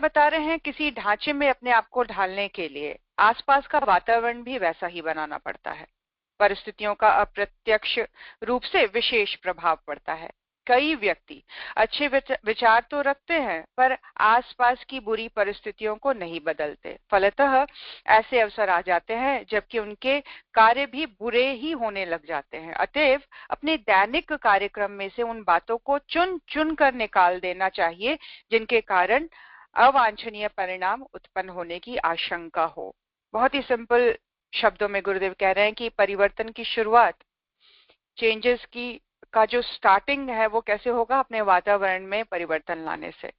गुरुदेव बता रहे हैं किसी ढांचे में अपने आप को ढालने के लिए आसपास का वातावरण भी वैसा ही बनाना पड़ता है। परिस्थितियों का अप्रत्यक्ष रूप से विशेष प्रभाव पड़ता है। कई व्यक्ति अच्छे विचार तो रखते हैं पर आसपास की बुरी परिस्थितियों को नहीं बदलते। फलतः ऐसे अवसर आ जाते हैं जबकि उनके कार्य भी बुरे ही होने लग जाते हैं। अतएव अपने दैनिक कार्यक्रम में से उन बातों को चुन चुन कर निकाल देना चाहिए जिनके कारण अवांछनीय परिणाम उत्पन्न होने की आशंका हो। बहुत ही सिंपल शब्दों में गुरुदेव कह रहे हैं कि परिवर्तन की शुरुआत, चेंजेस की का जो स्टार्टिंग है वो कैसे होगा? अपने वातावरण में परिवर्तन लाने से।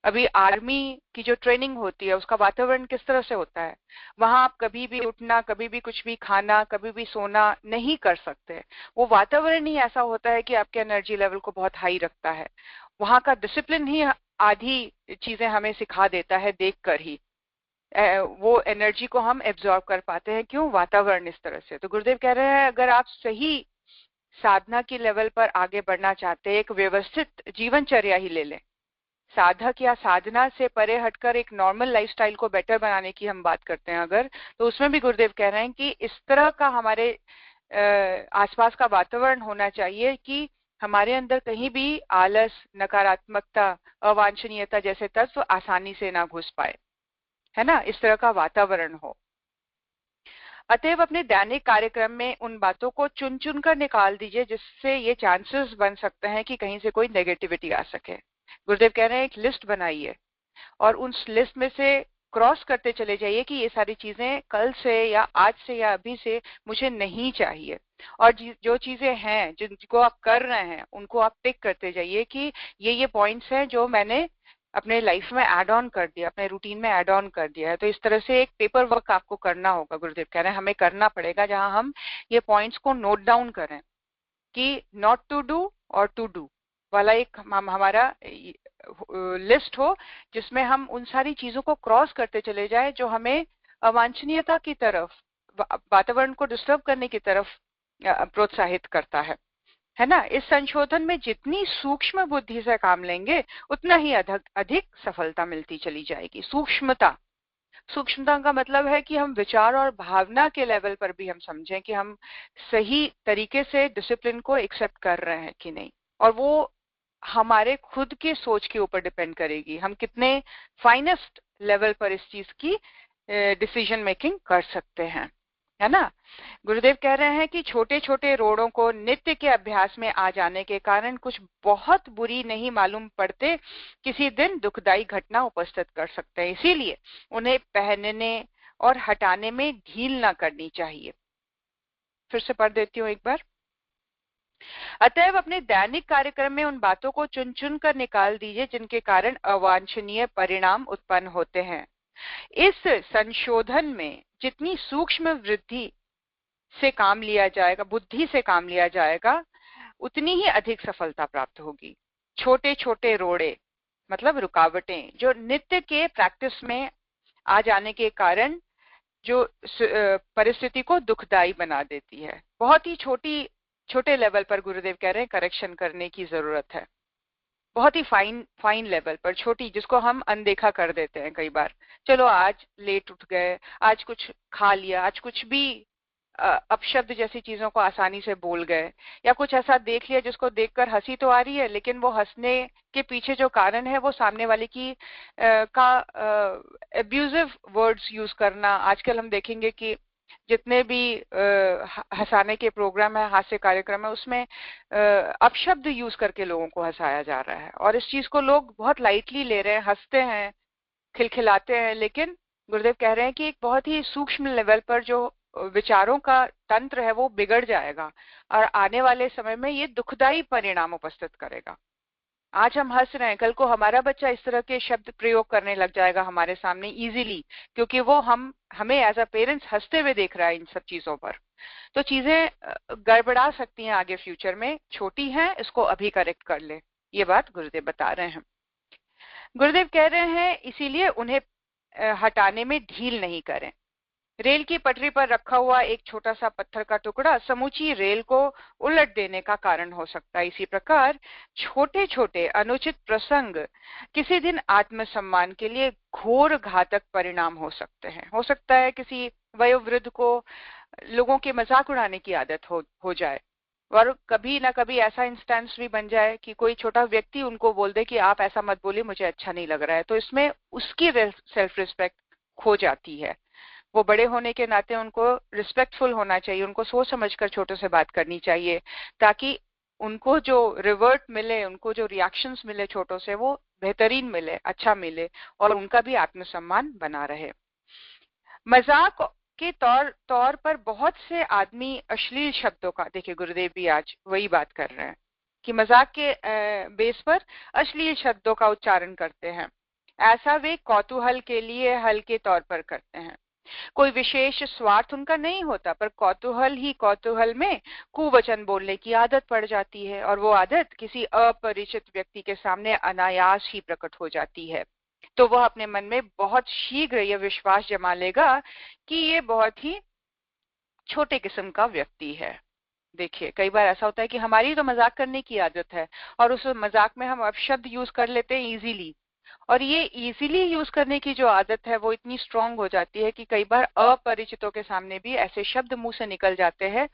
अभी आर्मी की जो ट्रेनिंग होती है उसका वातावरण किस तरह से होता है? वहां आप कभी भी उठना, कभी भी कुछ भी खाना, कभी भी सोना नहीं कर सकते। वो वातावरण ही ऐसा होता है कि आपके एनर्जी लेवल को बहुत हाई रखता है। वहां का डिसिप्लिन ही आधी चीजें हमें सिखा देता है देखकर ही। वो एनर्जी को हम एब्जॉर्ब कर पाते हैं। क्यों? वातावरण इस तरह से। तो गुरुदेव कह रहे हैं अगर आप सही साधना की लेवल पर आगे बढ़ना चाहते हैं, एक व्यवस्थित जीवनचर्या ही ले लें। साधक या साधना से परे हटकर एक नॉर्मल लाइफस्टाइल को बेटर बनाने की हम बात करते हैं अगर, तो उसमें भी गुरुदेव कह रहे हैं कि इस तरह का हमारे आसपास का वातावरण होना चाहिए कि हमारे अंदर कहीं भी आलस, नकारात्मकता, अवांछनीयता जैसे तत्व आसानी से ना घुस पाए, है ना? इस तरह का वातावरण हो। अतएव अपने दैनिक कार्यक्रम में उन बातों को चुन चुन कर निकाल दीजिए जिससे ये चांसेस बन सकते हैं कि कहीं से कोई नेगेटिविटी आ सके। गुरुदेव कह रहे हैं एक लिस्ट बनाइए और उस लिस्ट में से क्रॉस करते चले जाइए कि ये सारी चीजें कल से या आज से या अभी से मुझे नहीं चाहिए। और जो चीजें हैं जिनको आप कर रहे हैं उनको आप टिक करते जाइए कि ये पॉइंट्स हैं जो मैंने अपने लाइफ में ऐड ऑन कर दिया, अपने रूटीन में ऐड ऑन कर दिया है। तो इस तरह से एक पेपर वर्क आपको करना होगा। गुरुदेव कह रहे हैं हमें करना पड़ेगा जहां हम ये पॉइंट्स को नोट डाउन करें कि नॉट टू डू और टू डू वाला एक हमारा लिस्ट हो जिसमें हम उन सारी चीजों को क्रॉस करते चले जाए जो हमें अवांछनीयता की तरफ, वातावरण को डिस्टर्ब करने की तरफ प्रोत्साहित करता है ना? इस संशोधन में जितनी सूक्ष्म बुद्धि से काम लेंगे उतना ही अधिक सफलता मिलती चली जाएगी। सूक्ष्मता का मतलब है कि हम विचार और भावना के लेवल पर भी हम समझें कि हम सही तरीके से डिसिप्लिन को एक्सेप्ट कर रहे हैं कि नहीं, और वो हमारे खुद के सोच के ऊपर डिपेंड करेगी। हम कितने फाइनेस्ट लेवल पर इस चीज की डिसीजन मेकिंग कर सकते हैं, है ना? गुरुदेव कह रहे हैं कि छोटे छोटे रोड़ों को नित्य के अभ्यास में आ जाने के कारण कुछ बहुत बुरी नहीं मालूम पड़ते किसी दिन दुखदाई घटना उपस्थित कर सकते हैं। इसीलिए उन्हें पहनने और हटाने में ढील ना करनी चाहिए। फिर से पढ़ देती हूँ एक बार। अतएव अपने दैनिक कार्यक्रम में उन बातों को चुन चुन कर निकाल दीजिए जिनके कारण अवांछनीय परिणाम उत्पन्न होते हैं। इस संशोधन में जितनी सूक्ष्म वृद्धि से काम लिया जाएगा, बुद्धि से काम लिया जाएगा, उतनी ही अधिक सफलता प्राप्त होगी। छोटे छोटे रोड़े मतलब रुकावटें जो नित्य के प्रैक्टिस में आ जाने के कारण जो परिस्थिति को दुखदाई बना देती है, बहुत ही छोटे लेवल पर गुरुदेव कह रहे हैं करेक्शन करने की जरूरत है। बहुत ही फाइन लेवल पर छोटी, जिसको हम अनदेखा कर देते हैं कई बार। चलो आज लेट उठ गए, आज कुछ खा लिया, आज कुछ भी अपशब्द जैसी चीजों को आसानी से बोल गए, या कुछ ऐसा देख लिया जिसको देखकर हंसी तो आ रही है लेकिन वो हंसने के पीछे जो कारण है वो सामने वाले की का एब्यूजिव वर्ड्स यूज करना। आजकल हम देखेंगे कि जितने भी हंसाने के प्रोग्राम है, हास्य कार्यक्रम है, उसमें अपशब्द यूज करके लोगों को हंसाया जा रहा है और इस चीज को लोग बहुत लाइटली ले रहे हैं, हंसते हैं, खिलखिलाते हैं। लेकिन गुरुदेव कह रहे हैं कि एक बहुत ही सूक्ष्म लेवल पर जो विचारों का तंत्र है वो बिगड़ जाएगा और आने वाले समय में ये दुखदाई परिणाम उपस्थित करेगा। आज हम हंस रहे हैं, कल को हमारा बच्चा इस तरह के शब्द प्रयोग करने लग जाएगा हमारे सामने इजीली, क्योंकि वो हमें एज अ पेरेंट्स हंसते हुए देख रहा है इन सब चीजों पर। तो चीजें गड़बड़ा सकती हैं आगे फ्यूचर में। छोटी हैं, इसको अभी करेक्ट कर ले, ये बात गुरुदेव बता रहे हैं। गुरुदेव कह रहे हैं इसीलिए उन्हें हटाने में ढील नहीं करें। रेल की पटरी पर रखा हुआ एक छोटा सा पत्थर का टुकड़ा समूची रेल को उलट देने का कारण हो सकता है। इसी प्रकार छोटे छोटे अनुचित प्रसंग किसी दिन आत्मसम्मान के लिए घोर घातक परिणाम हो सकते हैं। हो सकता है किसी वयोवृद्ध को लोगों के मजाक उड़ाने की आदत हो जाए, और कभी ना कभी ऐसा इंस्टेंस भी बन जाए कि कोई छोटा व्यक्ति उनको बोल दे कि आप ऐसा मत बोलिए, मुझे अच्छा नहीं लग रहा है। तो इसमें उसकी सेल्फ रिस्पेक्ट खो जाती है। वो बड़े होने के नाते उनको रिस्पेक्टफुल होना चाहिए, उनको सोच समझकर छोटों से बात करनी चाहिए, ताकि उनको जो रिवर्ट मिले, उनको जो रिएक्शंस मिले छोटों से, वो बेहतरीन मिले, अच्छा मिले, और उनका भी आत्मसम्मान बना रहे। मजाक के तौर पर बहुत से आदमी अश्लील शब्दों का, देखिए गुरुदेव भी आज वही बात कर रहे हैं कि मजाक के बेस पर अश्लील शब्दों का उच्चारण करते हैं। ऐसा वे कौतूहल के लिए हल्के तौर पर करते हैं, कोई विशेष स्वार्थ उनका नहीं होता, पर कौतूहल ही कौतूहल में कुवचन बोलने की आदत पड़ जाती है, और वो आदत किसी अपरिचित व्यक्ति के सामने अनायास ही प्रकट हो जाती है। तो वह अपने मन में बहुत शीघ्र यह विश्वास जमा लेगा कि ये बहुत ही छोटे किस्म का व्यक्ति है। देखिए कई बार ऐसा होता है कि हमारी तो मजाक करने की आदत है, और उस मजाक में हम अपशब्द यूज कर लेते हैं इजीली, और ये इजीली यूज करने की जो आदत है वो इतनी स्ट्रांग हो जाती है कि कई बार अपरिचितों के सामने भी ऐसे शब्द मुंह से निकल जाते हैं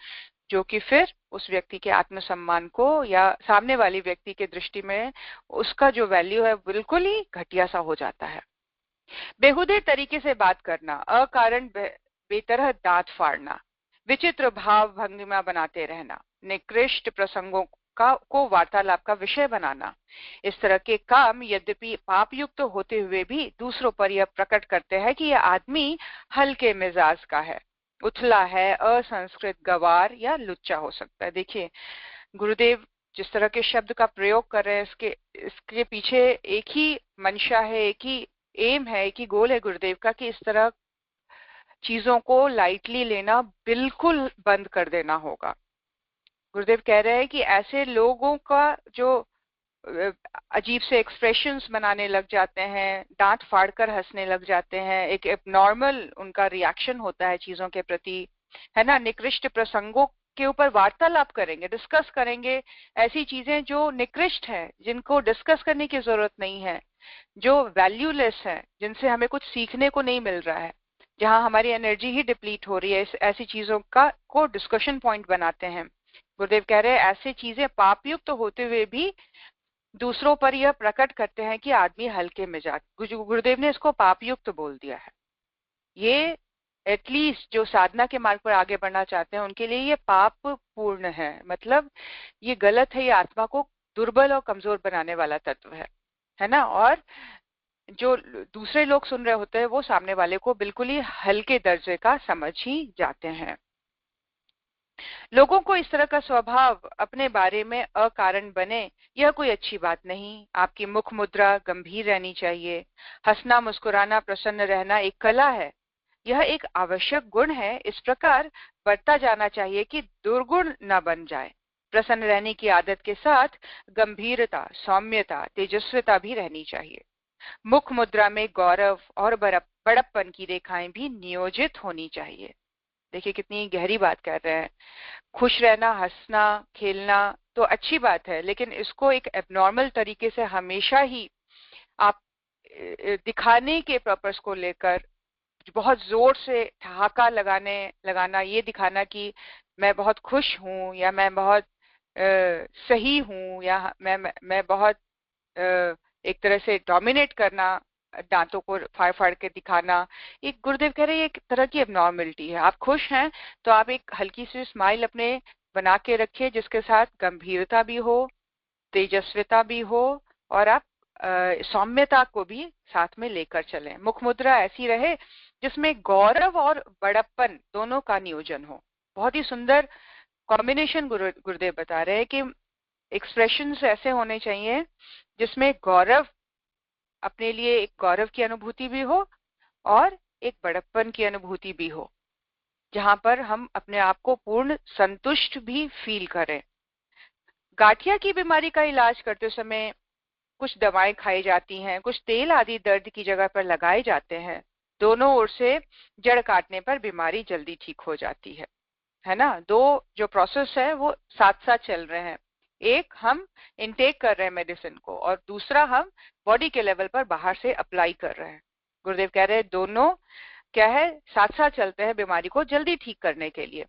जो कि फिर उस व्यक्ति के आत्मसम्मान को, या सामने वाली व्यक्ति के दृष्टि में उसका जो वैल्यू है बिल्कुल ही घटिया सा हो जाता है। बेहुदे तरीके से बात करना, अकारण बेतरह दांत फाड़ना, विचित्र भाव भंगिमा बनाते रहना, निकृष्ट प्रसंगों को वार्तालाप का विषय बनाना, इस तरह के काम यद्यपि पाप युक्त होते हुए भी दूसरों पर यह प्रकट करते हैं कि यह आदमी हल्के मिजाज का है, उथला है, असंस्कृत, गवार या लुच्चा हो सकता है। देखिए गुरुदेव जिस तरह के शब्द का प्रयोग कर रहे हैं, इसके पीछे एक ही मंशा है, एक ही एम है, एक ही गोल है गुरुदेव का, कि इस तरह चीजों को लाइटली लेना बिल्कुल बंद कर देना होगा। गुरुदेव कह रहे हैं कि ऐसे लोगों का जो अजीब से एक्सप्रेशंस बनाने लग जाते हैं, दांत फाड़कर हंसने लग जाते हैं, एक नॉर्मल उनका रिएक्शन होता है चीजों के प्रति, है ना, निकृष्ट प्रसंगों के ऊपर वार्तालाप करेंगे, डिस्कस करेंगे ऐसी चीजें जो निकृष्ट है, जिनको डिस्कस करने की जरूरत नहीं है, जो वैल्यूलेस है, जिनसे हमें कुछ सीखने को नहीं मिल रहा है, जहां हमारी एनर्जी ही डिप्लीट हो रही है, ऐसी चीजों का को डिस्कशन पॉइंट बनाते हैं। गुरुदेव कह रहे हैं ऐसी चीजें पापयुक्त तो होते हुए भी दूसरों पर यह प्रकट करते हैं कि आदमी हल्के मिजाज। गुरुदेव ने इसको पापयुक्त बोल दिया है। ये एटलीस्ट जो साधना के मार्ग पर आगे बढ़ना चाहते हैं उनके लिए ये पाप पूर्ण है, मतलब ये गलत है, ये आत्मा को दुर्बल और कमजोर बनाने वाला तत्व है ना। और जो दूसरे लोग सुन रहे होते हैं वो सामने वाले को बिल्कुल ही हल्के दर्जे का समझ ही जाते हैं। लोगों को इस तरह का स्वभाव अपने बारे में अकारण बने, यह कोई अच्छी बात नहीं। आपकी मुख मुद्रा गंभीर रहनी चाहिए। हंसना, मुस्कुराना, प्रसन्न रहना एक कला है, यह एक आवश्यक गुण है। इस प्रकार बरता जाना चाहिए कि दुर्गुण न बन जाए। प्रसन्न रहने की आदत के साथ गंभीरता, सौम्यता, तेजस्विता भी रहनी चाहिए। मुख मुद्रा में गौरव और बड़प्पन की रेखाएं भी नियोजित होनी चाहिए। देखिए कितनी गहरी बात कर रहे हैं। खुश रहना, हंसना, खेलना तो अच्छी बात है, लेकिन इसको एक एबनॉर्मल तरीके से हमेशा ही आप दिखाने के पर्पस को लेकर बहुत जोर से ठहाका लगाना, ये दिखाना कि मैं बहुत खुश हूं, या मैं बहुत सही हूं, या मैं बहुत एक तरह से डोमिनेट करना, दांतों को फाड़ फाड़ के दिखाना, एक गुरुदेव कह रहे हैं एक तरह की एबनॉर्मलिटी है। आप खुश हैं तो आप एक हल्की सी स्माइल अपने बना के रखिए, जिसके साथ गंभीरता भी हो, तेजस्विता भी हो, और आप सौम्यता को भी साथ में लेकर चलें। मुख मुद्रा ऐसी रहे जिसमें गौरव और बड़प्पन दोनों का नियोजन हो। बहुत ही सुंदर कॉम्बिनेशन गुरुदेव बता रहे हैं कि एक्सप्रेशंस ऐसे होने चाहिए जिसमें गौरव, अपने लिए एक गौरव की अनुभूति भी हो और एक बड़प्पन की अनुभूति भी हो, जहां पर हम अपने आप को पूर्ण संतुष्ट भी फील करें। गांठिया की बीमारी का इलाज करते समय कुछ दवाएं खाई जाती हैं, कुछ तेल आदि दर्द की जगह पर लगाए जाते हैं। दोनों ओर से जड़ काटने पर बीमारी जल्दी ठीक हो जाती है ना। दो जो प्रोसेस है वो साथ साथ चल रहे हैं, एक हम इनटेक कर रहे हैं मेडिसिन को और दूसरा हम बॉडी के लेवल पर बाहर से अप्लाई कर रहे हैं। गुरुदेव कह रहे हैं दोनों क्या है, साथ साथ चलते हैं बीमारी को जल्दी ठीक करने के लिए।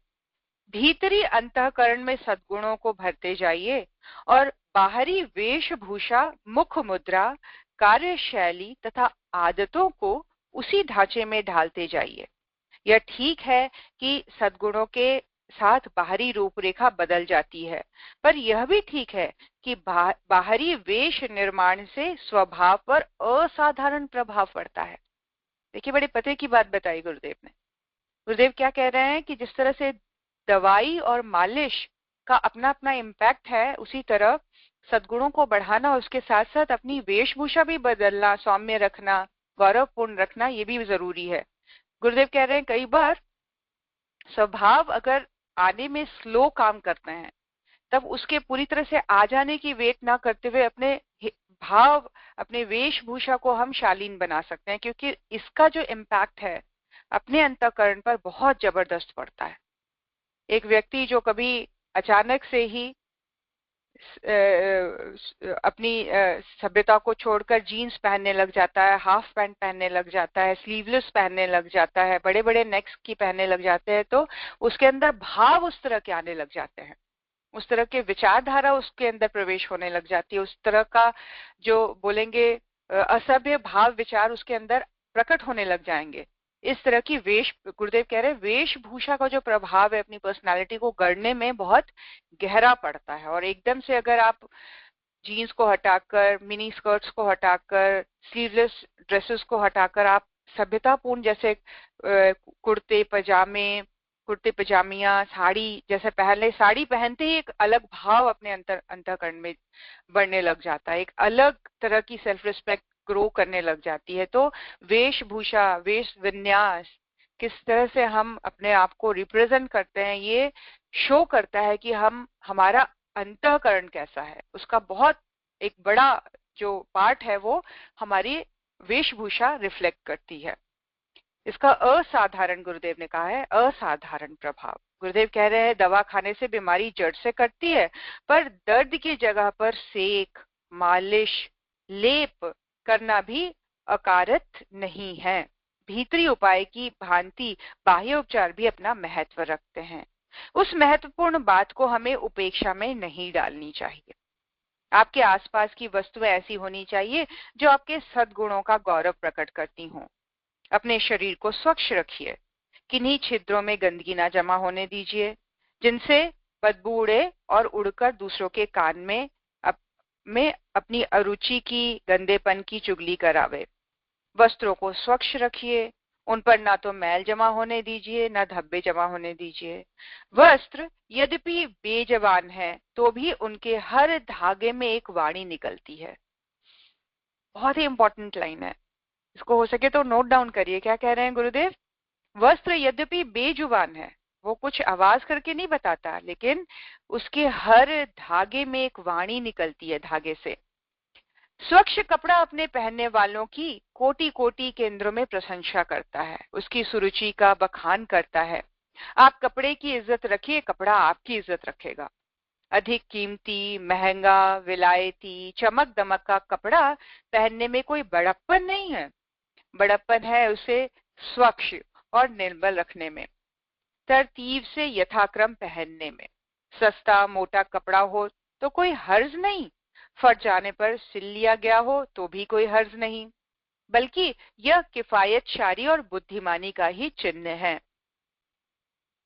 भीतरी अंतःकरण में सद्गुणों को भरते जाइए और बाहरी वेशभूषा, मुख मुद्रा, कार्यशैली तथा आदतों को उसी ढांचे में ढालते जाइए। यह ठीक है कि सद्गुणों के साथ बाहरी रूपरेखा बदल जाती है, पर यह भी ठीक है कि बाहरी वेश निर्माण से स्वभाव पर असाधारण प्रभाव पड़ता है। देखिए बड़े पते की बात बताई गुरुदेव ने। गुरुदेव क्या कह रहे हैं कि जिस तरह से दवाई और मालिश का अपना अपना इम्पैक्ट है, उसी तरह सद्गुणों को बढ़ाना, उसके साथ साथ अपनी वेशभूषा भी बदलना, सौम्य रखना, गौरवपूर्ण रखना, ये भी जरूरी है। गुरुदेव कह रहे हैं कई बार स्वभाव अगर आने में स्लो काम करते हैं, तब उसके पूरी तरह से आ जाने की वेट ना करते हुए अपने भाव, अपने वेशभूषा को हम शालीन बना सकते हैं, क्योंकि इसका जो इम्पैक्ट है अपने अंतःकरण पर बहुत जबरदस्त पड़ता है। एक व्यक्ति जो कभी अचानक से ही अपनी सभ्यता को छोड़कर जीन्स पहनने लग जाता है, हाफ पैंट पहनने लग जाता है, स्लीवलेस पहनने लग जाता है, बड़े बड़े नेक्स की पहनने लग जाते हैं, तो उसके अंदर भाव उस तरह के आने लग जाते हैं, उस तरह के विचारधारा उसके अंदर प्रवेश होने लग जाती है, उस तरह का जो बोलेंगे असभ्य भाव विचार उसके अंदर प्रकट होने लग जाएंगे। इस तरह की गुरुदेव कह रहे हैं वेशभूषा का जो प्रभाव है अपनी पर्सनालिटी को गढ़ने में बहुत गहरा पड़ता है। और एकदम से अगर आप जीन्स को हटाकर, मिनी स्कर्ट्स को हटाकर, स्लीवलेस ड्रेसेस को हटाकर आप सभ्यतापूर्ण जैसे कुर्ते पजामियां, साड़ी जैसे पहले, साड़ी पहनते ही एक अलग भाव अपने अंतःकरण में बढ़ने लग जाता है, एक अलग तरह की सेल्फ रिस्पेक्ट ग्रो करने लग जाती है। तो वेशभूषा, वेश विन्यास, किस तरह से हम अपने आप को रिप्रेजेंट करते हैं, ये शो करता है कि हमारा अंतःकरण कैसा है। उसका बहुत एक बड़ा जो पार्ट है वो हमारी वेशभूषा रिफ्लेक्ट करती है। इसका असाधारण, गुरुदेव ने कहा है, असाधारण प्रभाव। गुरुदेव कह रहे हैं दवा खाने से बीमारी जड़ से कटती है, पर दर्द की जगह पर सेक, मालिश, लेप करना भी अकारत नहीं है। भीतरी उपाय की भांति बाह्य उपचार भी अपना महत्व रखते हैं। उस महत्वपूर्ण बात को हमें उपेक्षा में नहीं डालनी चाहिए। आपके आसपास की वस्तुएं ऐसी होनी चाहिए जो आपके सद्गुणों का गौरव प्रकट करती हों। अपने शरीर को स्वच्छ रखिए, किन्हीं छिद्रों में गंदगी ना जमा होने दीजिए जिनसे बदबू उड़े और उड़कर दूसरों के कान में अपनी अरुचि की, गंदेपन की चुगली करावे। वस्त्रों को स्वच्छ रखिए, उन पर ना तो मैल जमा होने दीजिए, ना धब्बे जमा होने दीजिए। वस्त्र यद्यपि बेजवान है तो भी उनके हर धागे में एक वाणी निकलती है। बहुत ही इंपॉर्टेंट लाइन है, इसको हो सके तो नोट डाउन करिए। क्या कह रहे हैं गुरुदेव? वस्त्र यद्यपि बेजुबान है, वो कुछ आवाज करके नहीं बताता, लेकिन उसके हर धागे में एक वाणी निकलती है, धागे से। स्वच्छ कपड़ा अपने पहनने वालों की कोटि कोटि केंद्रों में प्रशंसा करता है, उसकी सुरुचि का बखान करता है। आप कपड़े की इज्जत रखिए, कपड़ा आपकी इज्जत रखेगा। अधिक कीमती, महंगा, विलायती, चमक दमक का कपड़ा पहनने में कोई बड़प्पन नहीं है। बड़प्पन है उसे स्वच्छ और निर्मल रखने में, तरतीब से यथाक्रम पहनने में। सस्ता मोटा कपड़ा हो तो कोई हर्ज नहीं, फट जाने पर सिल लिया गया हो तो भी कोई हर्ज नहीं, बल्कि यह किफायतशारी और बुद्धिमानी का ही चिन्ह है।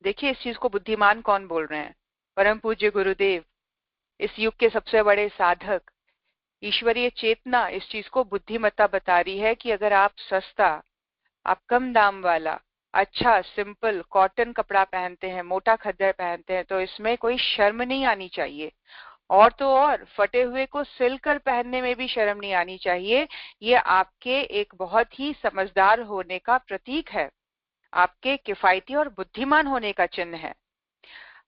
देखिए इस चीज को बुद्धिमान कौन बोल रहे हैं? परम पूज्य गुरुदेव, इस युग के सबसे बड़े साधक। ईश्वरीय चेतना इस चीज को बुद्धिमत्ता बता रही है कि अगर आप सस्ता, आप कम दाम वाला, अच्छा सिंपल कॉटन कपड़ा पहनते हैं, मोटा खद्दर पहनते हैं, तो इसमें कोई शर्म नहीं आनी चाहिए। और तो और फटे हुए को सिलकर पहनने में भी शर्म नहीं आनी चाहिए। ये आपके एक बहुत ही समझदार होने का प्रतीक है, आपके किफायती और बुद्धिमान होने का चिन्ह है।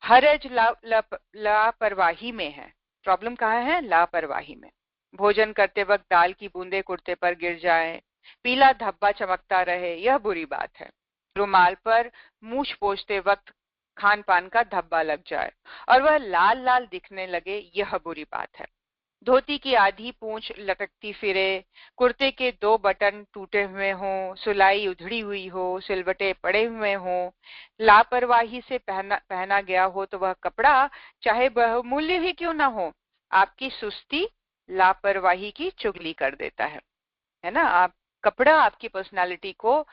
हरज लापरवाही में है। प्रॉब्लम कहाँ है? लापरवाही में। भोजन करते वक्त दाल की बूंदे कुर्ते पर गिर जाएं, पीला धब्बा चमकता रहे, यह बुरी बात है। रुमाल पर मूछ पोंछते वक्त खान पान का धब्बा लग जाए और वह लाल लाल दिखने लगे, यह बुरी बात है। धोती की आधी पूंछ लटकती फिरे, कुर्ते के 2 बटन टूटे हुए हों, सुलाई उधड़ी हुई हो, सिलवटे पड़े हुए हों, लापरवाही से पहना गया हो तो वह कपड़ा चाहे बहुमूल्य ही क्यों ना हो, आपकी सुस्ती लापरवाही की चुगली कर देता है ना। आप कपड़ा आपकी पर्सनालिटी को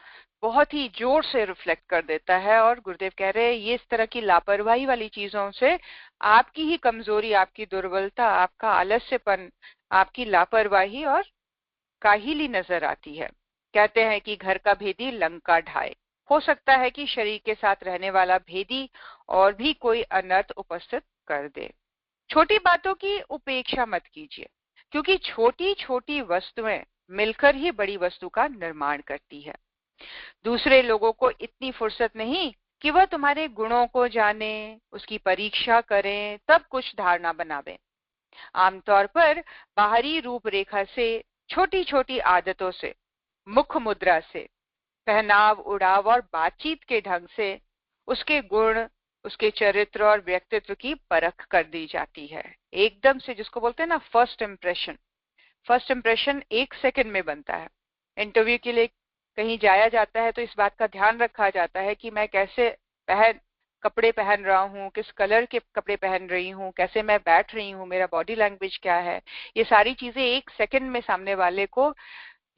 बहुत ही जोर से रिफ्लेक्ट कर देता है। और गुरुदेव कह रहे हैं ये इस तरह की लापरवाही वाली चीजों से आपकी ही कमजोरी, आपकी दुर्बलता, आपका आलस्यपन, आपकी लापरवाही और काहिली नजर आती है। कहते हैं कि घर का भेदी लंका ढाए। हो सकता है कि शरीर के साथ रहने वाला भेदी और भी कोई अनर्थ उपस्थित कर दे। छोटी बातों की उपेक्षा मत कीजिए, क्योंकि छोटी छोटी वस्तुएं मिलकर ही बड़ी वस्तु का निर्माण करती है। दूसरे लोगों को इतनी फुर्सत नहीं कि वह तुम्हारे गुणों को जाने, उसकी परीक्षा करें, तब कुछ धारणा बनावे। आमतौर पर बाहरी रूपरेखा से, छोटी छोटी आदतों से, मुख मुद्रा से, पहनाव उड़ाव और बातचीत के ढंग से उसके गुण, उसके चरित्र और व्यक्तित्व की परख कर दी जाती है। एकदम से, जिसको बोलते हैं ना फर्स्ट इंप्रेशन 1 सेकंड में बनता है। इंटरव्यू के लिए कहीं जाया जाता है तो इस बात का ध्यान रखा जाता है कि मैं कैसे कपड़े पहन रहा हूँ, किस कलर के कपड़े पहन रही हूँ, कैसे मैं बैठ रही हूँ, मेरा बॉडी लैंग्वेज क्या है। ये सारी चीजें 1 सेकंड में सामने वाले को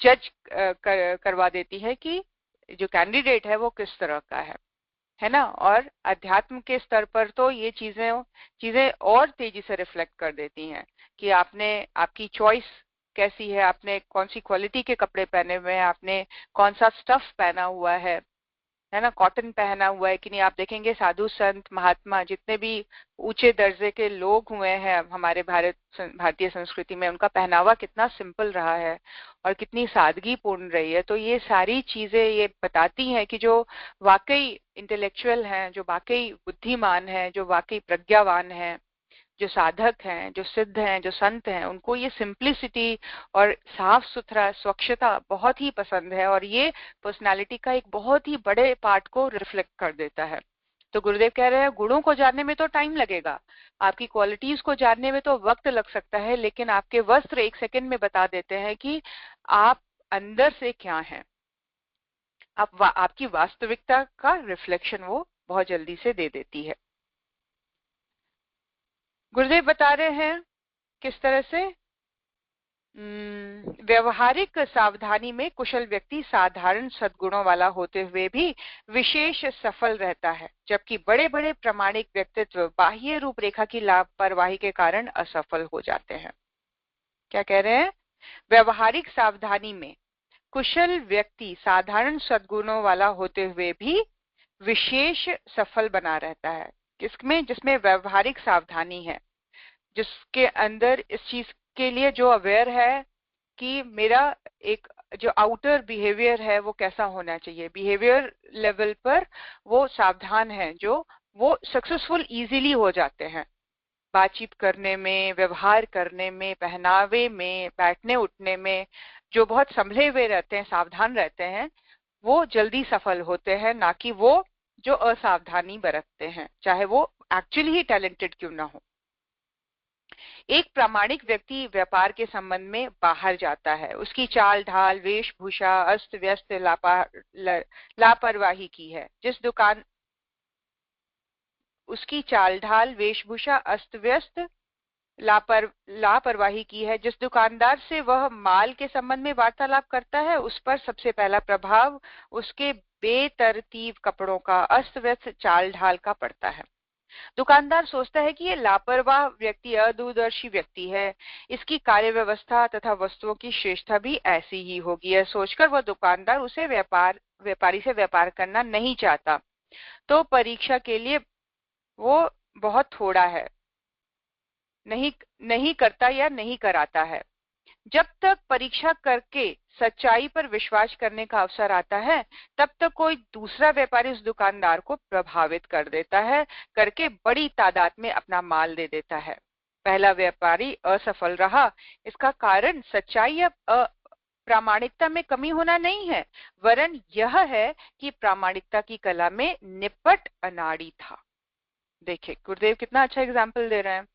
जज करवा देती है कि जो कैंडिडेट है वो किस तरह का है ना। और अध्यात्म के स्तर पर तो ये चीजें और तेजी से रिफ्लेक्ट कर देती हैं कि आपकी चॉइस कैसी है, आपने कौन सी क्वालिटी के कपड़े पहने हुए हैं, आपने कौन सा स्टफ पहना हुआ है ना, कॉटन पहना हुआ है कि नहीं। आप देखेंगे साधु संत महात्मा जितने भी ऊंचे दर्जे के लोग हुए हैं हमारे भारतीय संस्कृति में, उनका पहनावा कितना सिंपल रहा है और कितनी सादगी पूर्ण रही है। तो ये सारी चीजें ये बताती हैं कि जो वाकई इंटेलेक्चुअल हैं, जो वाकई बुद्धिमान हैं, जो वाकई प्रज्ञावान हैं, जो साधक हैं, जो सिद्ध हैं, जो संत हैं, उनको ये सिंप्लिसिटी और साफ सुथरा स्वच्छता बहुत ही पसंद है और ये पर्सनालिटी का एक बहुत ही बड़े पार्ट को रिफ्लेक्ट कर देता है। तो गुरुदेव कह रहे हैं गुणों को जानने में तो टाइम लगेगा, आपकी क्वालिटीज को जानने में तो वक्त लग सकता है, लेकिन आपके वस्त्र 1 सेकंड में बता देते हैं कि आप अंदर से क्या हैं। आपकी वास्तविकता का रिफ्लेक्शन वो बहुत जल्दी से दे देती है। गुरुदेव बता रहे हैं किस तरह से व्यवहारिक सावधानी में कुशल व्यक्ति साधारण सद्गुणों वाला होते हुए भी विशेष सफल रहता है, जबकि बड़े बड़े प्रामाणिक व्यक्तित्व बाह्य रूपरेखा की लापरवाही के कारण असफल हो जाते हैं। क्या कह रहे हैं? व्यवहारिक सावधानी में कुशल व्यक्ति साधारण सद्गुणों वाला होते हुए भी विशेष सफल बना रहता है। जिसमें व्यवहारिक सावधानी है, जिसके अंदर इस चीज के लिए जो अवेयर है कि मेरा एक जो आउटर बिहेवियर है वो कैसा होना चाहिए, बिहेवियर लेवल पर वो सावधान है, जो वो सक्सेसफुल इजीली हो जाते हैं बातचीत करने में, व्यवहार करने में, पहनावे में, बैठने उठने में। जो बहुत संभले हुए रहते हैं, सावधान रहते हैं, वो जल्दी सफल होते हैं, ना कि वो जो असावधानी बरतते हैं, चाहे वो एक्चुअली ही टैलेंटेड क्यों ना हो। एक प्रामाणिक व्यक्ति व्यापार के संबंध में बाहर जाता है, उसकी चाल ढाल वेशभूषा अस्त व्यस्त लापरवाही की है। उसकी चाल ढाल वेशभूषा अस्त व्यस्त लापरवाही की है। जिस दुकानदार से वह माल के संबंध में वार्तालाप करता है, उस पर सबसे पहला प्रभाव उसके बेतरतीब कपड़ों का, अस्त व्यस्त चाल ढाल का पड़ता है। दुकानदार सोचता है कि ये लापरवाह व्यक्ति अदूरदर्शी व्यक्ति है, इसकी कार्य व्यवस्था तथा वस्तुओं की श्रेष्ठता भी ऐसी ही होगी। यह सोचकर वह दुकानदार उसे व्यापारी से व्यापार करना नहीं चाहता, तो परीक्षा के लिए वो बहुत थोड़ा है, नहीं करता या नहीं कराता है। जब तक परीक्षा करके सच्चाई पर विश्वास करने का अवसर आता है, तब तक कोई दूसरा व्यापारी उस दुकानदार को प्रभावित कर देता है, करके बड़ी तादाद में अपना माल दे देता है। पहला व्यापारी असफल रहा, इसका कारण सच्चाई या प्रामाणिकता में कमी होना नहीं है, वरन यह है कि प्रामाणिकता की कला में निपट अनाड़ी था। देखिए गुरुदेव कितना अच्छा एग्जाम्पल दे रहे हैं।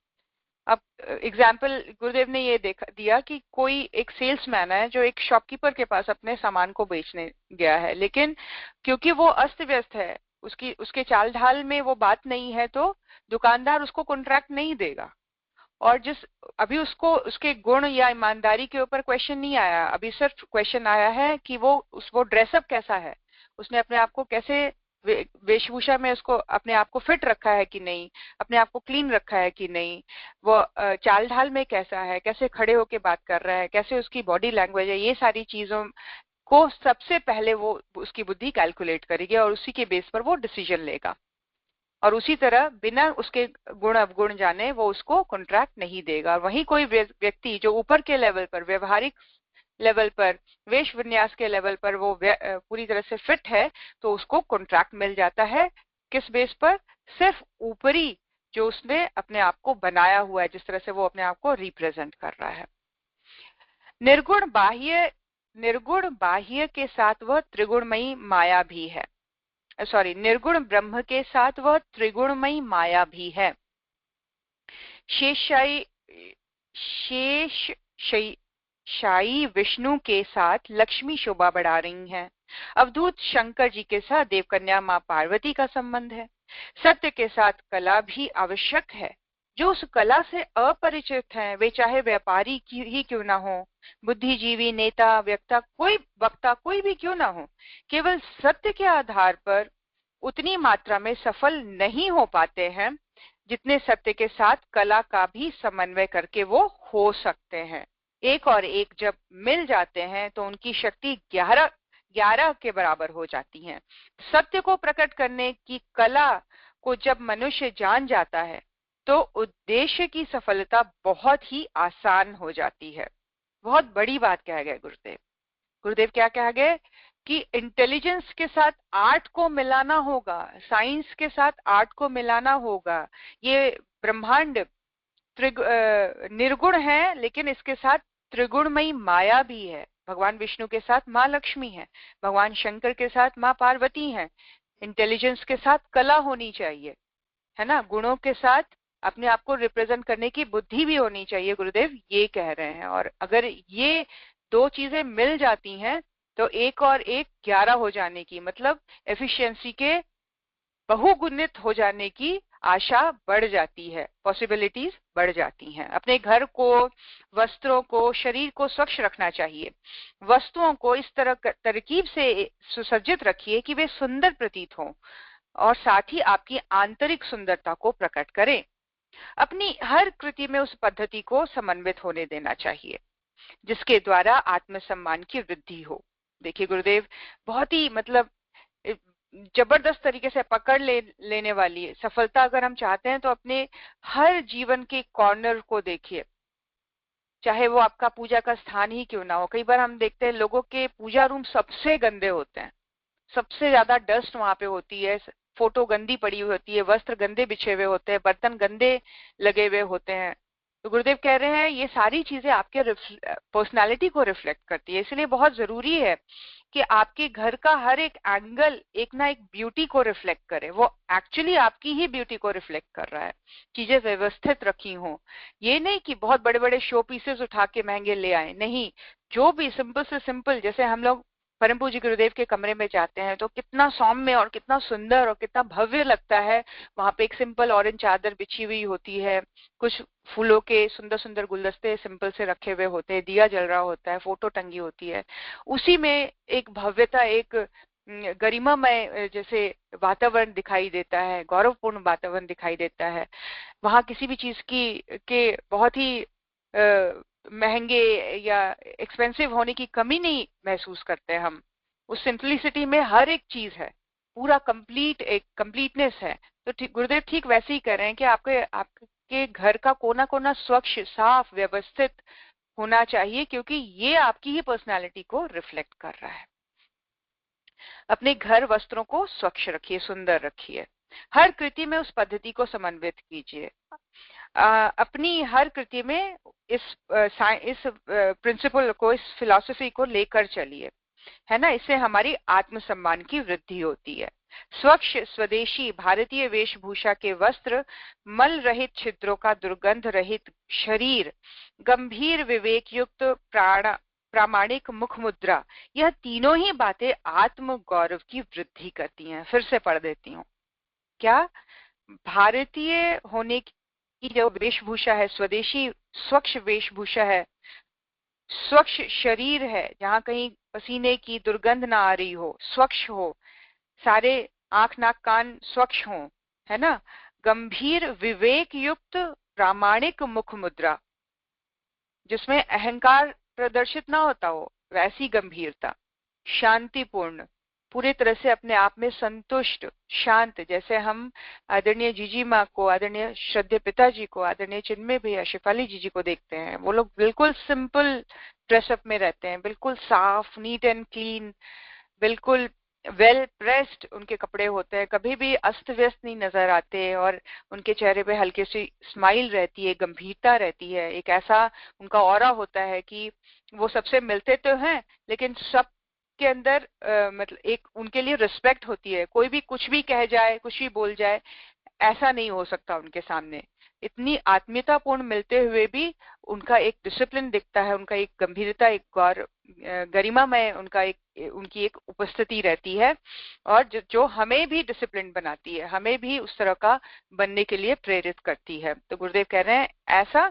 अब एग्जाम्पल गुरुदेव ने ये दिया कि कोई एक सेल्समैन है जो एक शॉपकीपर के पास अपने सामान को बेचने गया है, लेकिन क्योंकि वो अस्त व्यस्त है, उसके चाल ढाल में वो बात नहीं है, तो दुकानदार उसको कॉन्ट्रैक्ट नहीं देगा। और अभी उसको उसके गुण या ईमानदारी के ऊपर क्वेश्चन नहीं आया, अभी सिर्फ क्वेश्चन आया है कि वो ड्रेसअप कैसा है, उसने अपने आप को कैसे वेशभूषा में उसको अपने आप को फिट रखा है कि नहीं, अपने आप को क्लीन रखा है कि नहीं, वो चाल ढाल में कैसा है, कैसे खड़े होके बात कर रहा है, कैसे उसकी बॉडी लैंग्वेज है, ये सारी चीजों को सबसे पहले वो उसकी बुद्धि कैलकुलेट करेगी और उसी के बेस पर वो डिसीजन लेगा। और उसी तरह बिना उसके गुण अवगुण जाने वो उसको कॉन्ट्रैक्ट नहीं देगा। वहीं कोई व्यक्ति जो ऊपर के लेवल पर, व्यवहारिक लेवल पर, वेश विन्यास के लेवल पर वो पूरी तरह से फिट है, तो उसको कॉन्ट्रैक्ट मिल जाता है। किस बेस पर? सिर्फ ऊपरी जो उसने अपने आप को बनाया हुआ है, जिस तरह से वो अपने आप को रिप्रेजेंट कर रहा है। निर्गुण बाह्य के साथ वह त्रिगुणमयी माया भी है। निर्गुण ब्रह्म के साथ वह त्रिगुणमयी माया भी है। शेषशायी विष्णु के साथ लक्ष्मी शोभा बढ़ा रही हैं। अवधूत शंकर जी के साथ देवकन्या मां पार्वती का संबंध है। सत्य के साथ कला भी आवश्यक है। जो उस कला से अपरिचित हैं, वे चाहे व्यापारी ही क्यों ना हो, बुद्धिजीवी, नेता, वक्ता कोई भी क्यों ना हो, केवल सत्य के आधार पर उतनी मात्रा में सफल नहीं हो पाते हैं जितने सत्य के साथ कला का भी समन्वय करके वो हो सकते हैं। एक और एक जब मिल जाते हैं तो उनकी शक्ति 11 के बराबर हो जाती है। सत्य को प्रकट करने की कला को जब मनुष्य जान जाता है तो उद्देश्य की सफलता बहुत ही आसान हो जाती है। बहुत बड़ी बात कह गए गुरुदेव क्या कहा गए कि इंटेलिजेंस के साथ आर्ट को मिलाना होगा, साइंस के साथ आर्ट को मिलाना होगा। ये ब्रह्मांड निर्गुण है, लेकिन इसके साथ त्रिगुणमयी माया भी है। भगवान विष्णु के साथ माँ लक्ष्मी है, भगवान शंकर के साथ माँ पार्वती है। इंटेलिजेंस के साथ कला होनी चाहिए, है ना, गुणों के साथ अपने आप को रिप्रेजेंट करने की बुद्धि भी होनी चाहिए, गुरुदेव ये कह रहे हैं। और अगर ये दो चीजें मिल जाती हैं तो एक और एक 11 हो जाने की, मतलब एफिशिएंसी के बहुगुणित हो जाने की आशा बढ़ जाती है, पॉसिबिलिटीज बढ़ जाती हैं। अपने घर को, वस्त्रों को, शरीर को स्वच्छ रखना चाहिए। वस्तुओं को इस तरह तरकीब से सुसज्जित रखिए कि वे सुंदर प्रतीत हों और साथ ही आपकी आंतरिक सुंदरता को प्रकट करें। अपनी हर कृति में उस पद्धति को समन्वित होने देना चाहिए जिसके द्वारा आत्मसम्मान की वृद्धि हो। देखिए गुरुदेव बहुत ही मतलब जबरदस्त तरीके से पकड़ लेने वाली है। सफलता अगर हम चाहते हैं तो अपने हर जीवन के कॉर्नर को देखिए, चाहे वो आपका पूजा का स्थान ही क्यों ना हो। कई बार हम देखते हैं लोगों के पूजा रूम सबसे गंदे होते हैं, सबसे ज्यादा डस्ट वहां पे होती है, फोटो गंदी पड़ी हुई होती है, वस्त्र गंदे बिछे हुए होते हैं, बर्तन गंदे लगे हुए होते हैं। तो गुरुदेव कह रहे हैं ये सारी चीजें आपके पर्सनालिटी को रिफ्लेक्ट करती है। इसलिए बहुत जरूरी है कि आपके घर का हर एक एंगल एक ना एक ब्यूटी को रिफ्लेक्ट करे। वो एक्चुअली आपकी ही ब्यूटी को रिफ्लेक्ट कर रहा है। चीजें व्यवस्थित रखी हों, ये नहीं कि बहुत बड़े बड़े शो पीसेस उठा के महंगे ले आए, नहीं, जो भी सिंपल से सिंपल, जैसे हम लोग परम पूज्य गुरुदेव के कमरे में जाते हैं तो कितना सौम्य और कितना सुंदर और कितना भव्य लगता है। वहां पे एक सिंपल ऑरेंज चादर बिछी हुई होती है, कुछ फूलों के सुंदर सुंदर गुलदस्ते सिंपल से रखे हुए होते हैं, दिया जल रहा होता है, फोटो टंगी होती है। उसी में एक भव्यता, एक गरिमामय जैसे वातावरण दिखाई देता है, गौरवपूर्ण वातावरण दिखाई देता है। वहां किसी भी चीज के बहुत ही महंगे या एक्सपेंसिव होने की कमी नहीं महसूस करते हम। उस सिंपलिसिटी में हर एक चीज है, पूरा कंप्लीट, एक कंप्लीटनेस है। तो गुरुदेव ठीक वैसे ही कह रहे हैं कि आपके घर का कोना कोना स्वच्छ, साफ, व्यवस्थित होना चाहिए, क्योंकि ये आपकी ही पर्सनालिटी को रिफ्लेक्ट कर रहा है। अपने घर वस्त्रों को स्वच्छ रखिए, सुंदर रखिए। हर कृति में उस पद्धति को समन्वित कीजिए। अपनी हर कृति में इस प्रिंसिपल को, इस फिलॉसफी को लेकर चलिए, है ना। इससे हमारी आत्मसम्मान की वृद्धि होती है। स्वच्छ स्वदेशी भारतीय वेशभूषा के वस्त्र, मल रहित छिद्रों का दुर्गंध रहित शरीर, गंभीर विवेक युक्त प्रामाणिक मुख मुद्रा, यह तीनों ही बातें आत्म गौरव की वृद्धि करती हैं। फिर से पढ़ देती हूँ। क्या? भारतीय होने की जो वेशभूषा है, स्वदेशी स्वच्छ वेशभूषा है, स्वच्छ शरीर है, जहां कहीं पसीने की दुर्गंध ना आ रही हो, स्वच्छ हो, सारे आंख नाक कान स्वच्छ हो, है ना। गंभीर विवेक युक्त प्रामाणिक मुख मुद्रा, जिसमें अहंकार प्रदर्शित ना होता हो, वैसी गंभीरता। शांतिपूर्ण, पूरे तरह से अपने आप में संतुष्ट, शांत, जैसे हम आदरणीय जीजी माँ को, आदरणीय श्रद्धेय पिताजी को, आदरणीय चिन्मय भैया, शिफाली जीजी को देखते हैं, वो लोग बिल्कुल सिंपल ड्रेसअप में रहते हैं, बिल्कुल साफ, नीट एंड क्लीन, बिल्कुल वेल प्रेस्ड उनके कपड़े होते हैं, कभी भी अस्त व्यस्त नहीं नजर आते, और उनके चेहरे पे हल्की सी स्माइल रहती है, गंभीरता रहती है, एक ऐसा उनका ऑरा होता है कि वो सबसे मिलते तो हैं लेकिन सब के अंदर मतलब एक उनके लिए रिस्पेक्ट होती है। कोई भी कुछ भी कह जाए, कुछ भी बोल जाए, ऐसा नहीं हो सकता उनके सामने। इतनी आत्मीयतापूर्ण मिलते हुए भी उनका एक डिसिप्लिन दिखता है, उनका एक गंभीरता, एक गरिमा में उनका उनकी एक उपस्थिति रहती है, और जो हमें भी डिसिप्लिन बनाती है, हमें भी उस तरह का बनने के लिए प्रेरित करती है। तो गुरुदेव कह रहे हैं ऐसा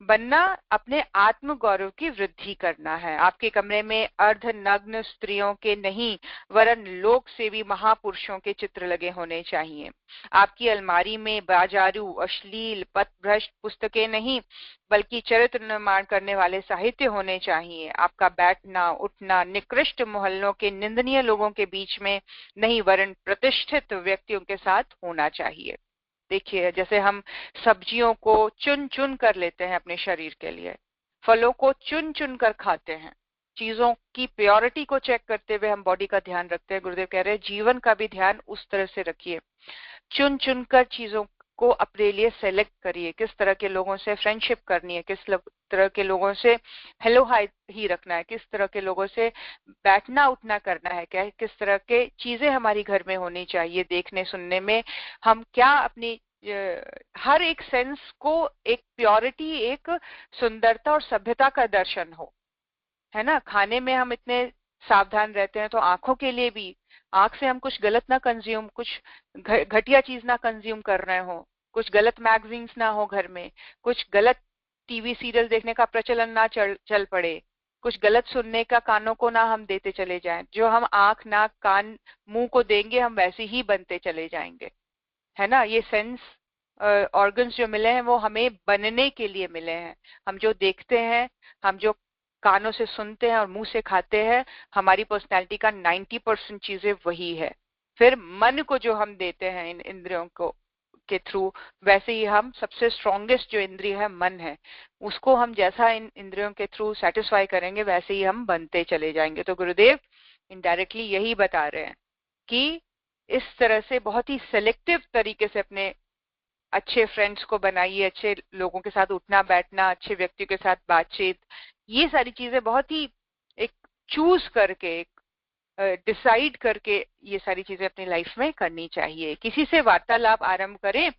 बनना अपने आत्म गौरव की वृद्धि करना है। आपके कमरे में अर्धनग्न स्त्रियों के नहीं वरन लोक सेवी महापुरुषों के चित्र लगे होने चाहिए। आपकी अलमारी में बाजारू, अश्लील, पथभ्रष्ट पुस्तकें नहीं बल्कि चरित्र निर्माण करने वाले साहित्य होने चाहिए। आपका बैठना उठना निकृष्ट मोहल्लों के निंदनीय लोगों के बीच में नहीं वरन प्रतिष्ठित व्यक्तियों के साथ होना चाहिए। देखिए, जैसे हम सब्जियों को चुन चुन कर लेते हैं अपने शरीर के लिए, फलों को चुन चुन कर खाते हैं, चीजों की प्योरिटी को चेक करते हुए हम बॉडी का ध्यान रखते हैं। गुरुदेव कह रहे हैं जीवन का भी ध्यान उस तरह से रखिए, चुन चुन कर चीजों को अपने लिए सेलेक्ट करिए, किस तरह के लोगों से फ्रेंडशिप करनी है, किस तरह के लोगों से हेलो हाय ही रखना है, किस तरह के लोगों से बैठना उठना करना है, क्या किस तरह के चीजें हमारी घर में होनी चाहिए, देखने सुनने में हम क्या अपनी हर एक सेंस को एक प्योरिटी, एक सुंदरता और सभ्यता का दर्शन हो, है ना। खाने में हम इतने सावधान रहते हैं तो आंखों के लिए भी, आंख से हम कुछ गलत ना कंज्यूम, कुछ घटिया चीज ना कंज्यूम कर रहे हो, कुछ गलत मैगजीन्स ना हो घर में, कुछ गलत टीवी सीरियल देखने का प्रचलन ना चल पड़े, कुछ गलत सुनने का कानों को ना हम देते चले जाएं। जो हम आंख नाक कान मुंह को देंगे हम वैसे ही बनते चले जाएंगे, है ना। ये सेंस ऑर्गन्स जो मिले हैं वो हमें बनने के लिए मिले हैं। हम जो देखते हैं, हम जो कानों से सुनते हैं और मुंह से खाते हैं, हमारी पर्सनैलिटी का 90% चीजें वही है। फिर मन को जो हम देते हैं इन इंद्रियों को के थ्रू, वैसे ही हम सबसे स्ट्रॉन्गेस्ट जो इंद्रिय है मन है, उसको हम जैसा इन इंद्रियों के थ्रू सेटिस्फाई करेंगे वैसे ही हम बनते चले जाएंगे। तो गुरुदेव इनडायरेक्टली यही बता रहे हैं कि इस तरह से बहुत ही सेलेक्टिव तरीके से अपने अच्छे फ्रेंड्स को बनाइए, अच्छे लोगों के साथ उठना बैठना, अच्छे व्यक्तियों के साथ बातचीत, ये सारी चीजें बहुत ही एक चूज करके, एक डिसाइड करके ये सारी चीजें अपनी लाइफ में करनी चाहिए। किसी से वार्तालाप आरंभ करें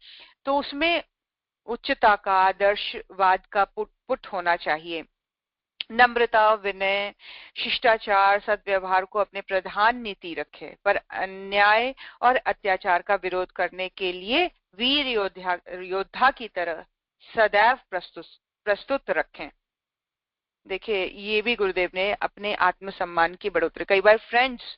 तो उसमें उच्चता का, आदर्शवाद का पुट होना चाहिए। नम्रता, विनय, शिष्टाचार, सद्व्यवहार को अपने प्रधान नीति रखें, पर अन्याय और अत्याचार का विरोध करने के लिए वीर योद्धा की तरह सदैव प्रस्तुत रखें। देखिए, ये भी गुरुदेव ने अपने आत्मसम्मान की बढ़ोतरी, कई बार फ्रेंड्स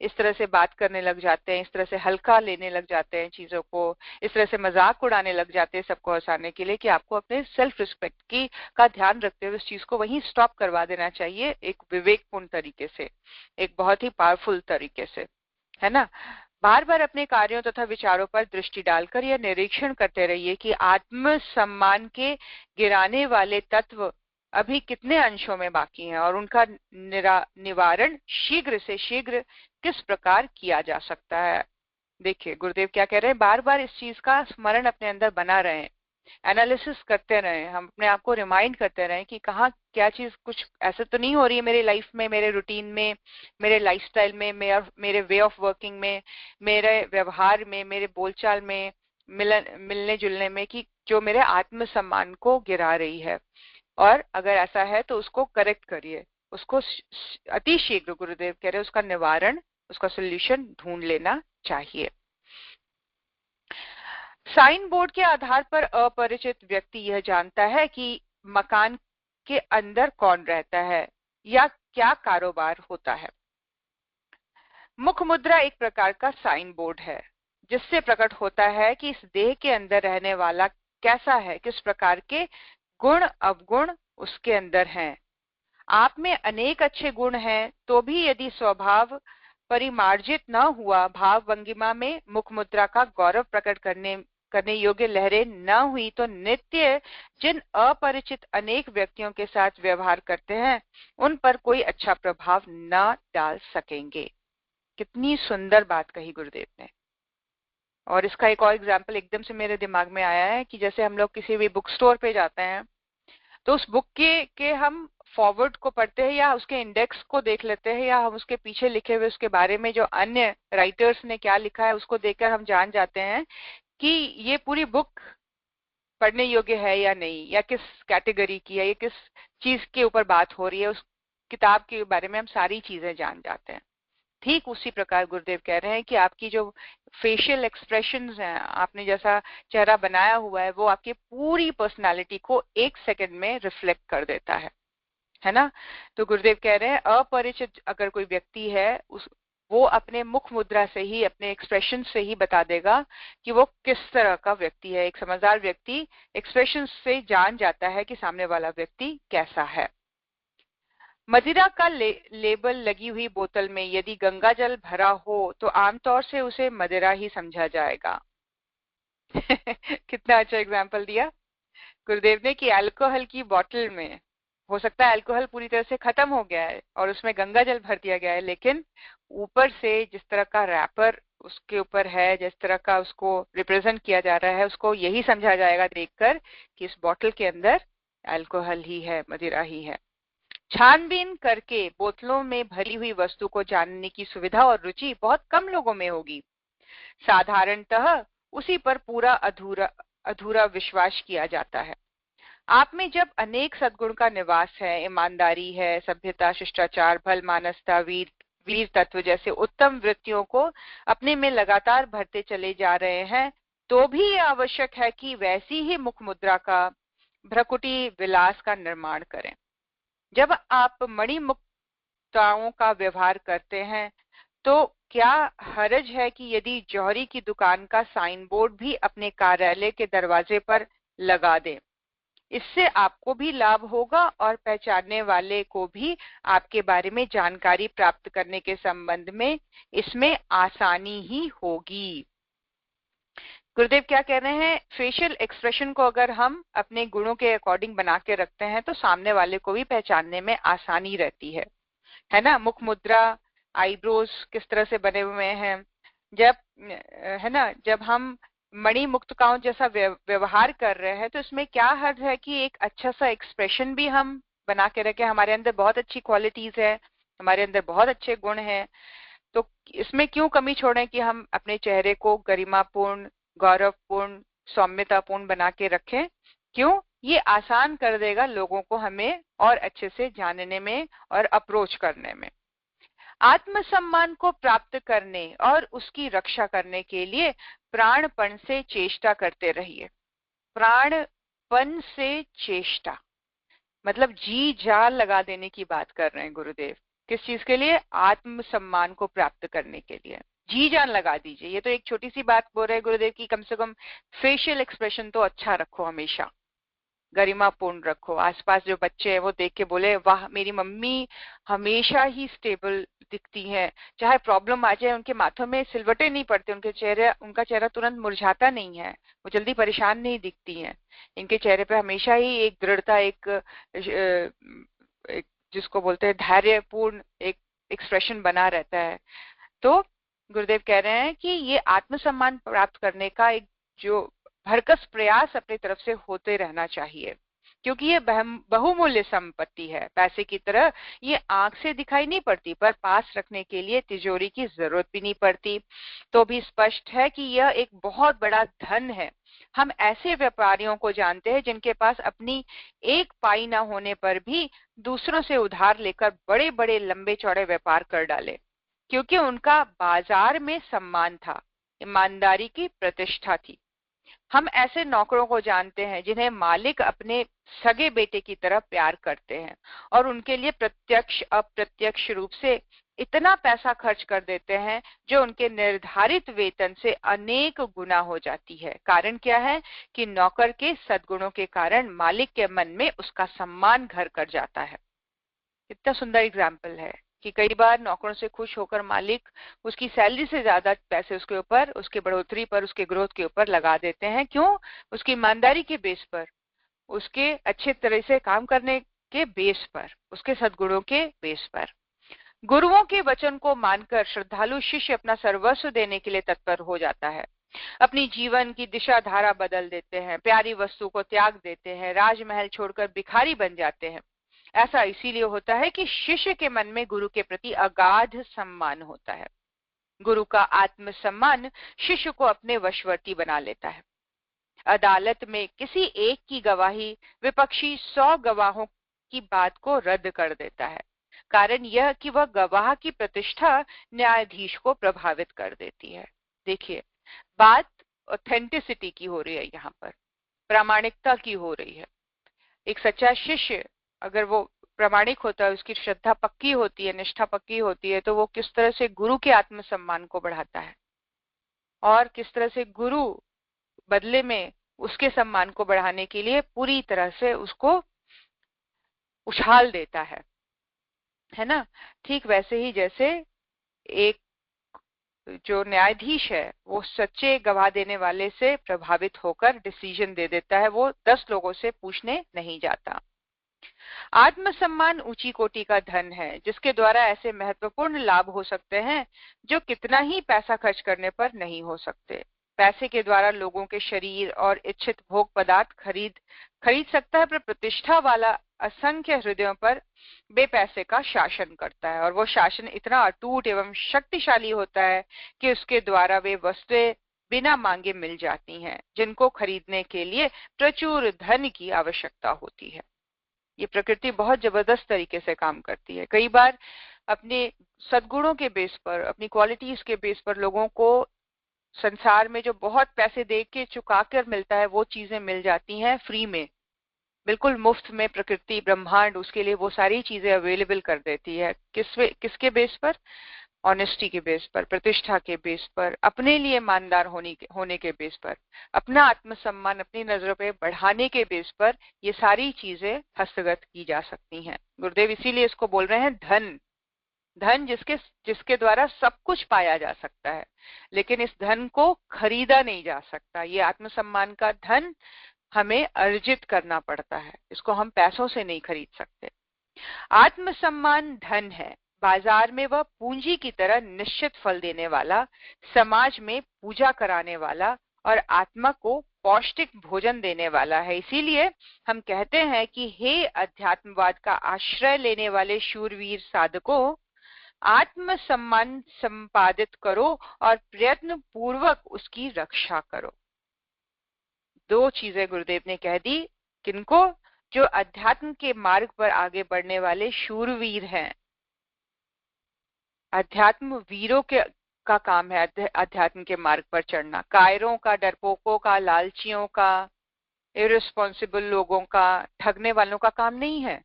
इस तरह से बात करने लग जाते हैं, इस तरह से हल्का लेने लग जाते हैं चीजों को, इस तरह से मजाक उड़ाने लग जाते हैं सबको हंसाने के लिए, कि आपको अपने सेल्फ रिस्पेक्ट की का ध्यान रखते हुए इस चीज को वहीं स्टॉप करवा देना चाहिए, एक विवेकपूर्ण तरीके से, एक बहुत ही पावरफुल तरीके से, है ना। बार बार अपने कार्यों तथा विचारों पर दृष्टि डालकर यह निरीक्षण करते रहिए कि आत्मसम्मान के गिराने वाले तत्व अभी कितने अंशों में बाकी हैं और उनका निवारण शीघ्र से शीघ्र किस प्रकार किया जा सकता है। देखिए गुरुदेव क्या कह रहे हैं, बार बार इस चीज का स्मरण अपने अंदर बना रहे हैं, एनालिसिस करते रहे, हम अपने आप को रिमाइंड करते रहे कि कहाँ क्या चीज कुछ ऐसे तो नहीं हो रही है मेरी लाइफ में, मेरे रूटीन में, मेरे लाइफस्टाइल में, मेरे वे ऑफ वर्किंग में, मेरे व्यवहार में, मेरे बोलचाल में, मिलने जुलने में, कि जो मेरे आत्मसम्मान को गिरा रही है। और अगर ऐसा है तो उसको करेक्ट करिए, उसको अति शीघ्र गुरुदेव कह रहे हैं उसका निवारण, उसका सोल्यूशन ढूंढ लेना चाहिए। साइन बोर्ड के आधार पर अपरिचित व्यक्ति यह जानता है कि मकान के अंदर कौन रहता है या क्या कारोबार होता है। मुख मुद्रा एक प्रकार का साइन बोर्ड है जिससे प्रकट होता है कि इस देह के अंदर रहने वाला कैसा है, किस प्रकार के गुण अवगुण उसके अंदर हैं। आप में अनेक अच्छे गुण हैं तो भी यदि स्वभाव परिमार्जित न हुआ, भाव भंगिमा में मुख मुद्रा का गौरव प्रकट करने योग्य लहरें न हुई, तो नित्य जिन अपरिचित अनेक व्यक्तियों के साथ व्यवहार करते हैं उन पर कोई अच्छा प्रभाव न डाल सकेंगे। कितनी सुंदर बात कही गुरुदेव ने। और इसका एक और एग्जाम्पल एकदम से मेरे दिमाग में आया है कि जैसे हम लोग किसी भी बुक स्टोर पे जाते हैं तो उस बुक के हम फॉरवर्ड को पढ़ते हैं या उसके इंडेक्स को देख लेते हैं, या हम उसके पीछे लिखे हुए उसके बारे में जो अन्य राइटर्स ने क्या लिखा है उसको देखकर हम जान जाते हैं कि ये पूरी बुक पढ़ने योग्य है या नहीं, या किस कैटेगरी की है, या किस चीज के ऊपर बात हो रही है, उस किताब के बारे में हम सारी चीजें जान जाते हैं। ठीक उसी प्रकार गुरुदेव कह रहे हैं कि आपकी जो फेशियल एक्सप्रेशंस हैं, आपने जैसा चेहरा बनाया हुआ है, वो आपकी पूरी पर्सनालिटी को एक सेकंड में रिफ्लेक्ट कर देता है ना। तो गुरुदेव कह रहे हैं अपरिचित अगर कोई व्यक्ति है वो अपने मुख मुद्रा से ही, अपने एक्सप्रेशन से ही बता देगा कि वो किस तरह का व्यक्ति है। एक समझदार व्यक्ति एक्सप्रेशन से जान जाता है कि सामने वाला व्यक्ति कैसा है। मदिरा का लेबल लगी हुई बोतल में यदि गंगा जल भरा हो तो आमतौर से उसे मदिरा ही समझा जाएगा। कितना अच्छा एग्जाम्पल दिया गुरुदेव ने कि अल्कोहल की बोतल में हो सकता है अल्कोहल पूरी तरह से खत्म हो गया है और उसमें गंगा जल भर दिया गया है, लेकिन ऊपर से जिस तरह का रैपर उसके ऊपर है, जिस तरह का उसको रिप्रेजेंट किया जा रहा है, उसको यही समझा जाएगा देखकर कि इस बोतल के अंदर अल्कोहल ही है, मदिरा ही है। छानबीन करके बोतलों में भरी हुई वस्तु को जानने की सुविधा और रुचि बहुत कम लोगों में होगी। साधारणतः उसी पर पूरा अधूरा विश्वास किया जाता है। आप में जब अनेक सद्गुण का निवास है, ईमानदारी है, सभ्यता, शिष्टाचार, भल मानसता, वीर तत्व जैसे उत्तम वृत्तियों को अपने में लगातार भरते चले जा रहे हैं, तो भी ये आवश्यक है कि वैसी ही मुख मुद्रा का, भ्रकुटी विलास का निर्माण करें। जब आप मणिमुक्ताओं का व्यवहार करते हैं तो क्या हर्ज है कि यदि जौहरी की दुकान का साइन बोर्ड भी अपने कार्यालय के दरवाजे पर लगा दें। इससे आपको भी लाभ होगा और पहचानने वाले को भी आपके बारे में जानकारी प्राप्त करने के संबंध में इसमें आसानी ही होगी। गुरुदेव क्या कह रहे हैं, फेशियल एक्सप्रेशन को अगर हम अपने गुणों के अकॉर्डिंग बना के रखते हैं तो सामने वाले को भी पहचानने में आसानी रहती है ना। मुख मुद्रा, आईब्रोज किस तरह से बने हुए हैं, जब है ना, जब हम मणि मुक्तकाओं जैसा व्यवहार कर रहे हैं तो इसमें क्या हर्ज है कि एक अच्छा सा एक्सप्रेशन भी हम बना के रखें। हमारे अंदर बहुत अच्छी क्वालिटीज है, हमारे अंदर बहुत अच्छे गुण हैं, तो इसमें क्यों कमी छोड़ें कि हम अपने चेहरे को गरिमापूर्ण, गौरवपूर्ण, सौम्यतापूर्ण बना के रखें। क्यों? ये आसान कर देगा लोगों को हमें और अच्छे से जानने में और अप्रोच करने में। आत्मसम्मान को प्राप्त करने और उसकी रक्षा करने के लिए प्राणपण से चेष्टा करते रहिए। प्राणपण से चेष्टा मतलब जी जान लगा देने की बात कर रहे हैं गुरुदेव। किस चीज के लिए? आत्मसम्मान को प्राप्त करने के लिए जी जान लगा दीजिए। ये तो एक छोटी सी बात बोल रहे हैं गुरुदेव की कम से कम फेशियल एक्सप्रेशन तो अच्छा रखो, हमेशा गरिमापूर्ण रखो। आसपास जो बच्चे हैं वो देख के बोले वाह मेरी मम्मी हमेशा ही स्टेबल दिखती हैं, चाहे प्रॉब्लम आ जाए उनके माथों में सिलवटे नहीं पड़ते, उनका चेहरा तुरंत मुरझाता नहीं है, वो जल्दी परेशान नहीं दिखती हैं, इनके चेहरे पे हमेशा ही एक दृढ़ता, एक जिसको बोलते हैं धैर्यपूर्ण एक एक्सप्रेशन बना रहता है। तो गुरुदेव कह रहे हैं कि ये आत्मसम्मान प्राप्त करने का एक जो भरकस प्रयास अपनी तरफ से होते रहना चाहिए, क्योंकि ये बहुमूल्य संपत्ति है। पैसे की तरह ये आंख से दिखाई नहीं पड़ती, पर पास रखने के लिए तिजोरी की जरूरत भी नहीं पड़ती। तो भी स्पष्ट है कि यह एक बहुत बड़ा धन है। हम ऐसे व्यापारियों को जानते हैं जिनके पास अपनी एक पाई ना होने पर भी दूसरों से उधार लेकर बड़े बड़े लंबे चौड़े व्यापार कर डाले, क्योंकि उनका बाजार में सम्मान था, ईमानदारी की प्रतिष्ठा थी। हम ऐसे नौकरों को जानते हैं जिन्हें मालिक अपने सगे बेटे की तरह प्यार करते हैं और उनके लिए प्रत्यक्ष अप्रत्यक्ष रूप से इतना पैसा खर्च कर देते हैं जो उनके निर्धारित वेतन से अनेक गुना हो जाती है। कारण क्या है कि नौकर के सद्गुणों के कारण मालिक के मन में उसका सम्मान घर कर जाता है। कितना सुंदर एग्जाम्पल है कि कई बार नौकरों से खुश होकर मालिक उसकी सैलरी से ज्यादा पैसे उसके ऊपर, उसके बढ़ोतरी पर, उसके ग्रोथ के ऊपर लगा देते हैं। क्यों? उसकी ईमानदारी के बेस पर, उसके अच्छे तरह से काम करने के बेस पर, उसके सद्गुणों के बेस पर। गुरुओं के वचन को मानकर श्रद्धालु शिष्य अपना सर्वस्व देने के लिए तत्पर हो जाता है, अपनी जीवन की दिशा धारा बदल देते हैं, प्यारी वस्तु को त्याग देते हैं, राजमहल छोड़कर भिखारी बन जाते हैं। ऐसा इसीलिए होता है कि शिष्य के मन में गुरु के प्रति अगाध सम्मान होता है। गुरु का आत्मसम्मान शिष्य को अपने वशवर्ती बना लेता है। अदालत में किसी एक की गवाही विपक्षी 100 गवाहों की बात को रद्द कर देता है। कारण यह कि वह गवाह की प्रतिष्ठा न्यायाधीश को प्रभावित कर देती है। देखिए, बात ऑथेंटिसिटी की हो रही है, यहाँ पर प्रामाणिकता की हो रही है। एक सच्चा शिष्य अगर वो प्रामाणिक होता है, उसकी श्रद्धा पक्की होती है, निष्ठा पक्की होती है, तो वो किस तरह से गुरु के आत्मसम्मान को बढ़ाता है और किस तरह से गुरु बदले में उसके सम्मान को बढ़ाने के लिए पूरी तरह से उसको उछाल देता है ना। ठीक वैसे ही जैसे एक जो न्यायाधीश है वो सच्चे गवाह देने वाले से प्रभावित होकर डिसीजन दे देता है, वो 10 लोगों से पूछने नहीं जाता। आत्मसम्मान ऊंची कोटि का धन है जिसके द्वारा ऐसे महत्वपूर्ण लाभ हो सकते हैं जो कितना ही पैसा खर्च करने पर नहीं हो सकते। पैसे के द्वारा लोगों के शरीर और इच्छित भोग पदार्थ खरीद सकता है, पर प्रतिष्ठा वाला असंख्य हृदयों पर बेपैसे का शासन करता है, और वो शासन इतना अटूट एवं शक्तिशाली होता है कि उसके द्वारा वे वस्तुएं बिना मांगे मिल जाती हैं जिनको खरीदने के लिए प्रचुर धन की आवश्यकता होती है। ये प्रकृति बहुत जबरदस्त तरीके से काम करती है। कई बार अपने सद्गुणों के बेस पर, अपनी क्वालिटीज के बेस पर लोगों को संसार में जो बहुत पैसे दे के चुका कर मिलता है वो चीजें मिल जाती हैं फ्री में, बिल्कुल मुफ्त में। प्रकृति ब्रह्मांड उसके लिए वो सारी चीजें अवेलेबल कर देती है। किसके बेस पर? ऑनेस्टी के बेस पर, प्रतिष्ठा के बेस पर, अपने लिए ईमानदार होने के बेस पर, अपना आत्मसम्मान अपनी नजरों पे बढ़ाने के बेस पर ये सारी चीजें हस्तगत की जा सकती हैं। गुरुदेव इसीलिए इसको बोल रहे हैं धन। धन जिसके द्वारा सब कुछ पाया जा सकता है, लेकिन इस धन को खरीदा नहीं जा सकता। ये आत्मसम्मान का धन हमें अर्जित करना पड़ता है, इसको हम पैसों से नहीं खरीद सकते। आत्मसम्मान धन है, बाजार में वह पूंजी की तरह निश्चित फल देने वाला, समाज में पूजा कराने वाला और आत्मा को पौष्टिक भोजन देने वाला है। इसीलिए हम कहते हैं कि हे अध्यात्मवाद का आश्रय लेने वाले शूरवीर साधकों, आत्मसम्मान संपादित करो और प्रयत्न पूर्वक उसकी रक्षा करो। 2 चीजें गुरुदेव ने कह दी। किनको? जो अध्यात्म के मार्ग पर आगे बढ़ने वाले शूरवीर हैं। अध्यात्म वीरों का काम है अध्यात्म के मार्ग पर चढ़ना। कायरों का, डरपोकों का, लालचियों का, इररिस्पॉन्सिबल लोगों का, ठगने वालों का काम नहीं है।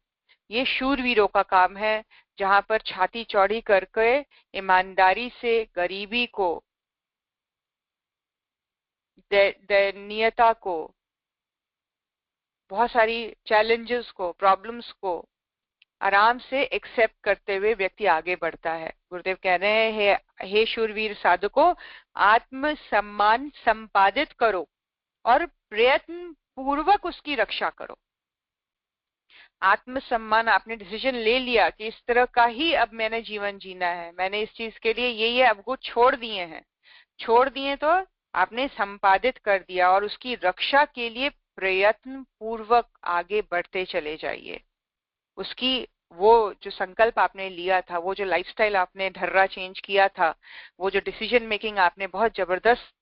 ये शूरवीरों का काम है, जहां पर छाती चौड़ी करके ईमानदारी से गरीबी को, दयनीयता को, बहुत सारी चैलेंजेस को, प्रॉब्लम्स को आराम से एक्सेप्ट करते हुए व्यक्ति आगे बढ़ता है। गुरुदेव कह रहे हैं, हे शूरवीर साधकों, आत्मसम्मान संपादित करो और प्रयत्न पूर्वक उसकी रक्षा करो। आत्मसम्मान, आपने डिसीजन ले लिया कि इस तरह का ही अब मैंने जीवन जीना है, मैंने इस चीज के लिए ये अब वो छोड़ दिए हैं, छोड़ दिए तो आपने संपादित कर दिया और उसकी रक्षा के लिए प्रयत्न पूर्वक आगे बढ़ते चले जाइए। उसकी वो जो संकल्प आपने लिया था, वो जो लाइफस्टाइल आपने ढर्रा चेंज किया था, वो जो डिसीजन मेकिंग आपने बहुत जबरदस्त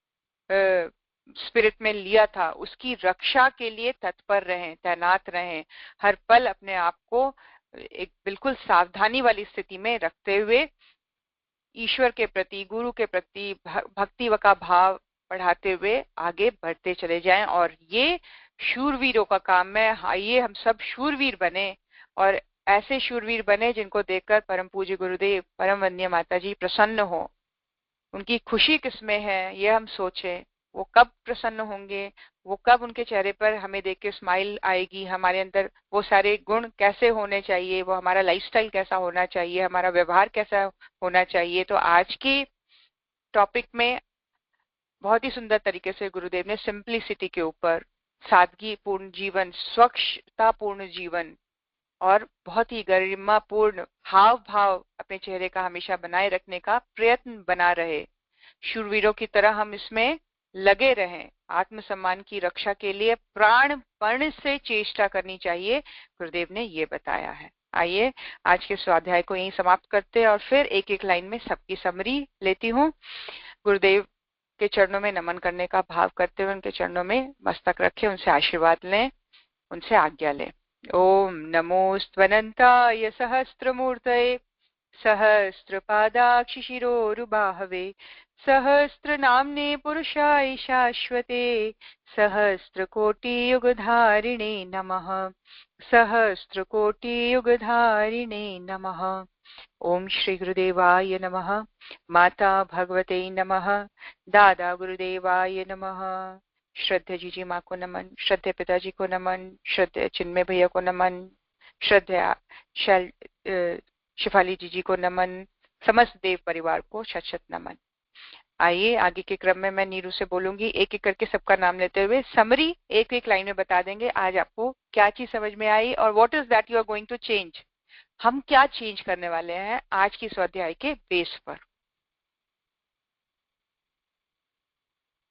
स्पिरिट में लिया था, उसकी रक्षा के लिए तत्पर रहें, तैनात रहें, हर पल अपने आप को एक बिल्कुल सावधानी वाली स्थिति में रखते हुए ईश्वर के प्रति, गुरु के प्रति भक्ति का भाव बढ़ाते हुए आगे बढ़ते चले जाएं। और ये शूरवीरों का काम है। आइए हम सब शूरवीर बने और ऐसे शूरवीर बने जिनको देखकर परम पूज्य गुरुदेव, परम वंद्य माता जी प्रसन्न हो। उनकी खुशी किसमें है ये हम सोचें, वो कब प्रसन्न होंगे, वो कब उनके चेहरे पर हमें देख के स्माइल आएगी, हमारे अंदर वो सारे गुण कैसे होने चाहिए, वो हमारा लाइफस्टाइल कैसा होना चाहिए, हमारा व्यवहार कैसा होना चाहिए। तो आज की टॉपिक में बहुत ही सुंदर तरीके से गुरुदेव ने सिंप्लिसिटी के ऊपर, सादगी पूर्ण जीवन, स्वच्छता पूर्ण जीवन और बहुत ही गरिमापूर्ण हाव भाव अपने चेहरे का हमेशा बनाए रखने का प्रयत्न बना रहे, शूरवीरों की तरह हम इसमें लगे रहें, आत्मसम्मान की रक्षा के लिए प्राणपण से चेष्टा करनी चाहिए, गुरुदेव ने ये बताया है। आइए आज के स्वाध्याय को यहीं समाप्त करते हैं और फिर एक एक लाइन में सबकी समरी लेती हूँ। गुरुदेव के चरणों में नमन करने का भाव करते हुए उनके चरणों में मस्तक रखें, उनसे आशीर्वाद लें, उनसे आज्ञा लें। ओम नमोस्त्वनन्ताय सहस्त्रमूर्तये सहस्रपादाक्षिशिरोरुबाहवे सहस्रनाम्ने पुरुषाय शाश्वते सहस्रकोटियुगधारिणे नमः। सहस्रकोटियुगधारिणे नमः। ओम श्री गुरुदेवाय नमः। माता भगवते नमः। दादा गुरुदेवाय नमः। श्रद्धे जीजी माँ को नमन, श्रद्धे पिताजी को नमन, श्रद्धे चिन्मय भैया को नमन, श्रद्धे शिफाली जीजी को नमन, समस्त देव परिवार को शत शत नमन। आइए आगे के क्रम में मैं नीरू से बोलूंगी, एक एक करके सबका नाम लेते हुए समरी एक एक लाइन में बता देंगे आज आपको क्या चीज समझ में आई और what is that you are going to change. हम क्या चेंज करने वाले हैं आज की स्वाध्याय के बेस पर।